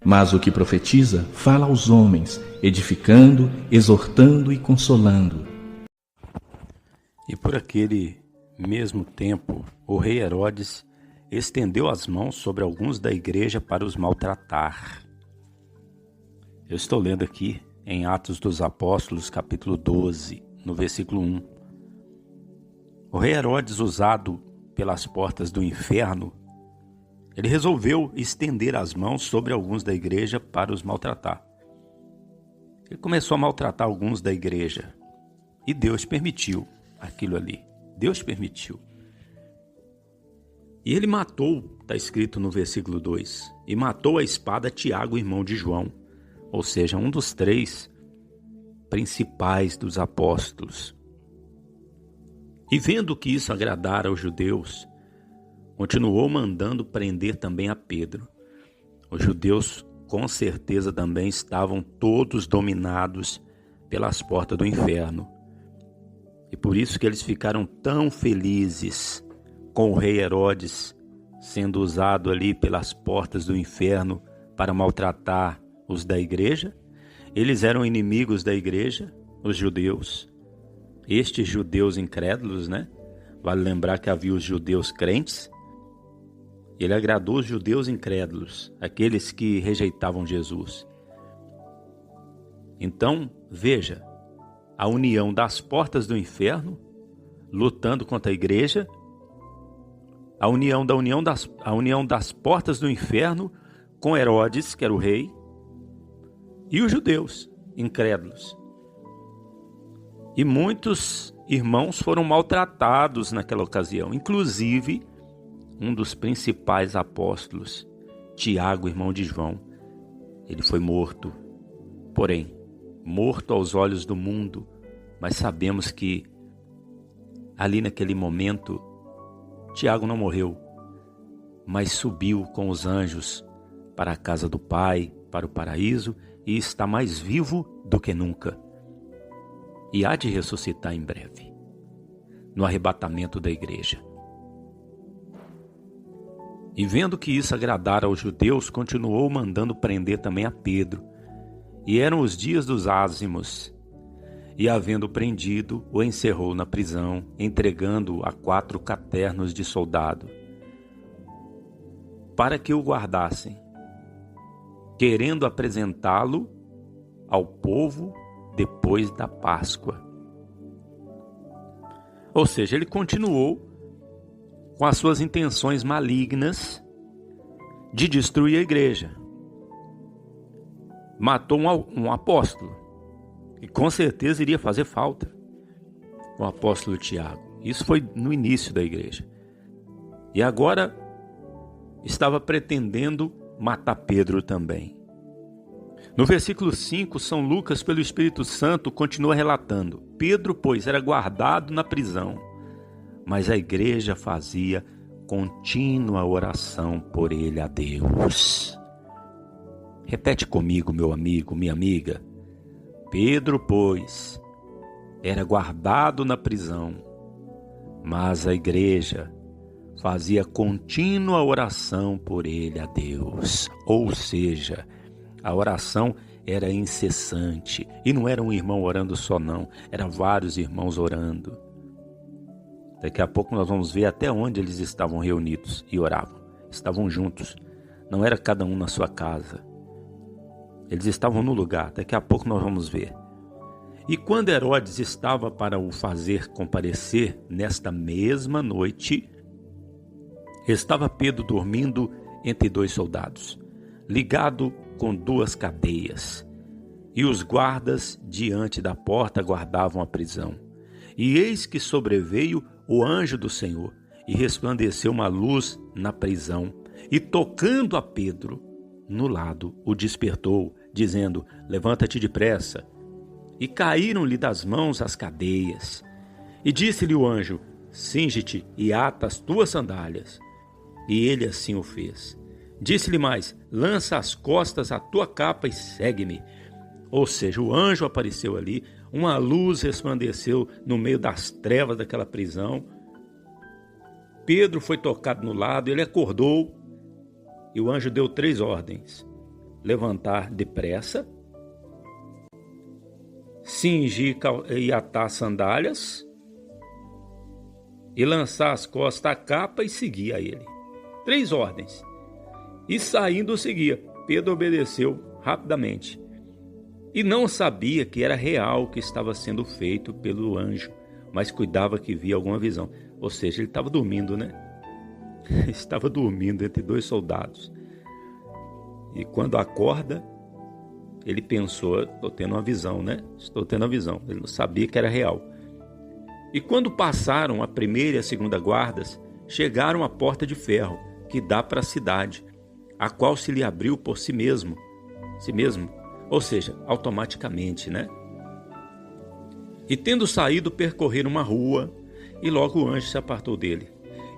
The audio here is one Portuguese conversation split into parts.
Mas o que profetiza fala aos homens, edificando, exortando e consolando. E por aquele mesmo tempo, o rei Herodes estendeu as mãos sobre alguns da igreja para os maltratar. Eu estou lendo aqui em Atos dos Apóstolos, capítulo 12, no versículo 1. O rei Herodes, usado pelas portas do inferno, ele resolveu estender as mãos sobre alguns da igreja para os maltratar. Ele começou a maltratar alguns da igreja e Deus permitiu aquilo ali. Deus permitiu. E ele matou, está escrito no versículo 2, e matou a espada Tiago, irmão de João, ou seja, um dos 3 principais dos apóstolos. E vendo que isso agradara aos judeus, continuou mandando prender também a Pedro. Os judeus com certeza também estavam todos dominados pelas portas do inferno. E por isso que eles ficaram tão felizes com o rei Herodes sendo usado ali pelas portas do inferno para maltratar os da igreja. Eles eram inimigos da igreja, os judeus. Estes judeus incrédulos, né? Vale lembrar que havia os judeus crentes. Ele agradou os judeus incrédulos, aqueles que rejeitavam Jesus. Então, veja, a união das portas do inferno, lutando contra a igreja, a união das portas do inferno com Herodes, que era o rei, e os judeus incrédulos. E muitos irmãos foram maltratados naquela ocasião, inclusive um dos principais apóstolos, Tiago, irmão de João. Ele foi morto, porém, morto aos olhos do mundo, mas sabemos que ali naquele momento, Tiago não morreu, mas subiu com os anjos para a casa do Pai, para o paraíso, e está mais vivo do que nunca. E há de ressuscitar em breve, no arrebatamento da igreja. E vendo que isso agradara aos judeus, continuou mandando prender também a Pedro. E eram os dias dos ázimos. E havendo prendido, o encerrou na prisão, entregando-o a 4 caternos de soldado, para que o guardassem, querendo apresentá-lo ao povo depois da Páscoa. Ou seja, ele continuou com as suas intenções malignas de destruir a igreja. Matou um apóstolo, e com certeza iria fazer falta, o apóstolo Tiago. Isso foi no início da igreja. E agora estava pretendendo matar Pedro também. No versículo 5, São Lucas, pelo Espírito Santo, continua relatando: Pedro, pois, era guardado na prisão, mas a igreja fazia contínua oração por ele a Deus. Repete comigo, meu amigo, minha amiga. Pedro, pois, era guardado na prisão, mas a igreja fazia contínua oração por ele a Deus. Ou seja, a oração era incessante. E não era um irmão orando só não, eram vários irmãos orando. Daqui a pouco nós vamos ver até onde eles estavam reunidos e oravam. Estavam juntos, não era cada um na sua casa. Eles estavam no lugar, daqui a pouco nós vamos ver. E quando Herodes estava para o fazer comparecer, nesta mesma noite, estava Pedro dormindo entre 2 soldados, ligado com 2 cadeias, e os guardas diante da porta guardavam a prisão. E eis que sobreveio o anjo do Senhor, e resplandeceu uma luz na prisão, e tocando a Pedro no lado, o despertou, dizendo: levanta-te depressa. E caíram-lhe das mãos as cadeias. E disse-lhe o anjo: cinge-te e ata as tuas sandálias. E ele assim o fez. Disse-lhe mais: lança às costas a tua capa e segue-me. Ou seja, o anjo apareceu ali, uma luz resplandeceu no meio das trevas daquela prisão. Pedro foi tocado no lado, ele acordou e o anjo deu 3 ordens. levantar depressa, cingir e atar sandálias, e lançar às costas a capa e seguir a ele. 3 ordens. E saindo seguia. Pedro obedeceu rapidamente. E não sabia que era real o que estava sendo feito pelo anjo, mas cuidava que via alguma visão. Ou seja, ele estava dormindo, né? Estava dormindo entre 2 soldados. E quando acorda, ele pensou, estou tendo uma visão, né? Estou tendo uma visão. Ele não sabia que era real. E quando passaram a primeira e a segunda guardas, chegaram à porta de ferro, que dá para a cidade, a qual se lhe abriu por si mesmo, ou seja, automaticamente, né? E tendo saído, percorreram uma rua, e logo o anjo se apartou dele.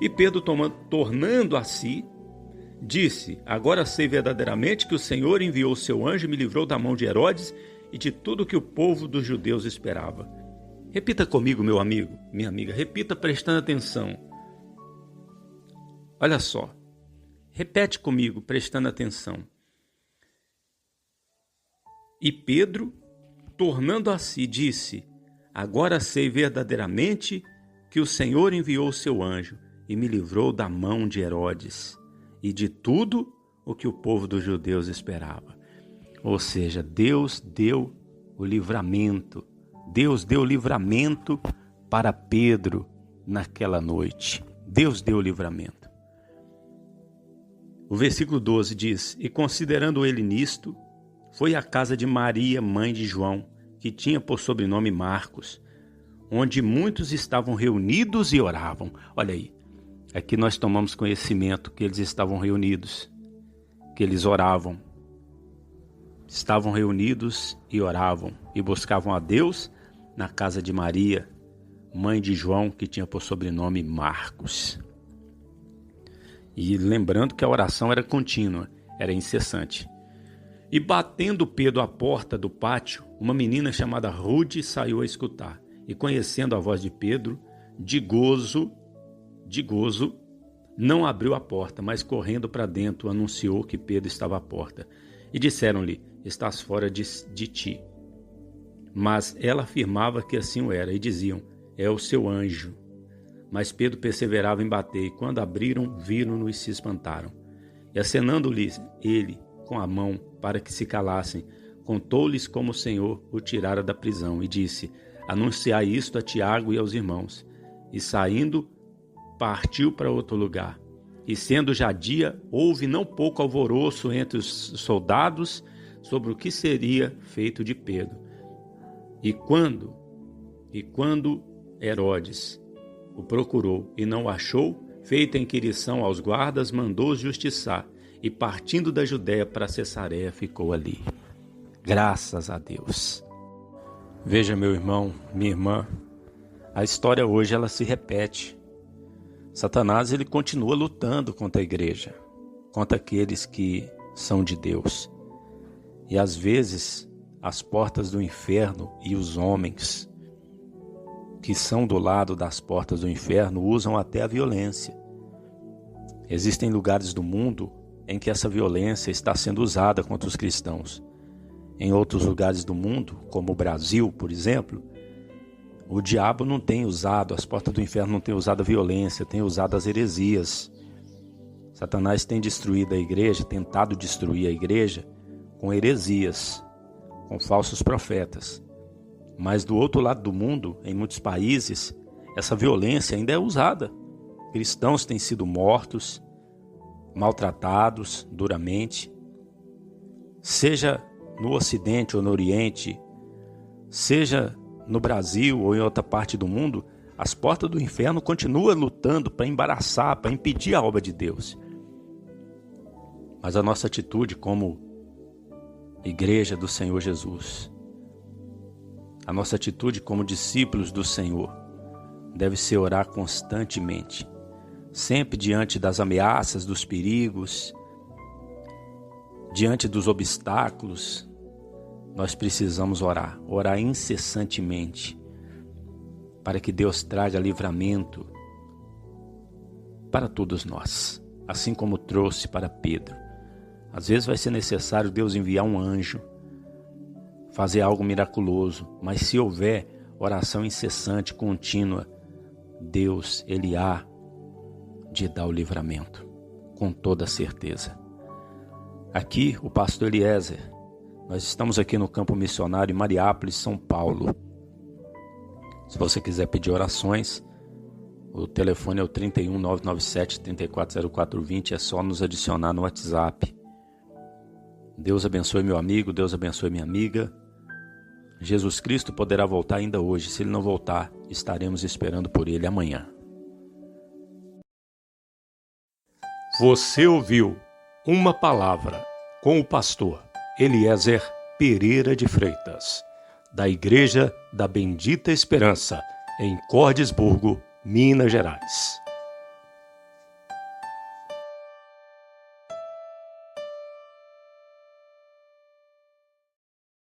E Pedro, tornando a si, disse: agora sei verdadeiramente que o Senhor enviou o seu anjo e me livrou da mão de Herodes e de tudo que o povo dos judeus esperava. Repita comigo, meu amigo, minha amiga, repita prestando atenção. Olha só, repete comigo prestando atenção. E Pedro, tornando a si, disse: agora sei verdadeiramente que o Senhor enviou o seu anjo e me livrou da mão de Herodes e de tudo o que o povo dos judeus esperava. Ou seja, Deus deu o livramento. Deus deu livramento para Pedro naquela noite. Deus deu o livramento. O versículo 12 diz: e considerando ele nisto, foi à casa de Maria, mãe de João, que tinha por sobrenome Marcos, onde muitos estavam reunidos e oravam. Olha aí, aqui nós tomamos conhecimento que eles estavam reunidos, que eles oravam. Estavam reunidos e oravam e buscavam a Deus na casa de Maria, mãe de João, que tinha por sobrenome Marcos. E lembrando que a oração era contínua, era incessante. E batendo Pedro à porta do pátio, uma menina chamada Rude saiu a escutar. E conhecendo a voz de Pedro, de gozo, não abriu a porta, mas correndo para dentro anunciou que Pedro estava à porta. E disseram-lhe: estás fora de ti. Mas ela afirmava que assim o era, e diziam: é o seu anjo. Mas Pedro perseverava em bater, e quando abriram, viram-no e se espantaram. E acenando-lhes ele com a mão para que se calassem, contou-lhes como o Senhor o tirara da prisão, e disse: anunciai isto a Tiago e aos irmãos. E saindo, partiu para outro lugar. E sendo já dia, houve não pouco alvoroço entre os soldados sobre o que seria feito de Pedro. E quando Herodes o procurou e não o achou, feita a inquirição aos guardas, mandou-os justiçar, e partindo da Judéia para Cesareia, ficou ali. Graças a Deus. Veja, meu irmão, minha irmã, a história hoje ela se repete. Satanás ele continua lutando contra a igreja, contra aqueles que são de Deus. E às vezes as portas do inferno e os homens que são do lado das portas do inferno usam até a violência. Existem lugares do mundo em que essa violência está sendo usada contra os cristãos. Em outros lugares do mundo, como o Brasil, por exemplo, o diabo não tem usado, as portas do inferno não têm usado a violência, tem usado as heresias. Satanás tem destruído a igreja, tentado destruir a igreja com heresias, com falsos profetas. Mas do outro lado do mundo, em muitos países, essa violência ainda é usada. Cristãos têm sido mortos, maltratados duramente, seja no Ocidente ou no Oriente, seja no Brasil ou em outra parte do mundo, as portas do inferno continuam lutando para embaraçar, para impedir a obra de Deus. Mas a nossa atitude como igreja do Senhor Jesus, a nossa atitude como discípulos do Senhor, deve ser orar constantemente, sempre diante das ameaças, dos perigos, diante dos obstáculos. Nós precisamos orar incessantemente, para que Deus traga livramento para todos nós, assim como trouxe para Pedro. Às vezes vai ser necessário Deus enviar um anjo, fazer algo miraculoso, mas se houver oração incessante, contínua, Deus, Ele há de dar o livramento, com toda certeza. Aqui, o pastor Eliezer, nós estamos aqui no campo missionário em Mariápolis, São Paulo. Se você quiser pedir orações, o telefone é o 31 997 340420, é só nos adicionar no WhatsApp. Deus abençoe meu amigo, Deus abençoe minha amiga. Jesus Cristo poderá voltar ainda hoje. Se Ele não voltar, estaremos esperando por Ele amanhã. Você ouviu Uma Palavra com o pastor Eliezer Pereira de Freitas, da Igreja da Bendita Esperança, em Cordisburgo, Minas Gerais.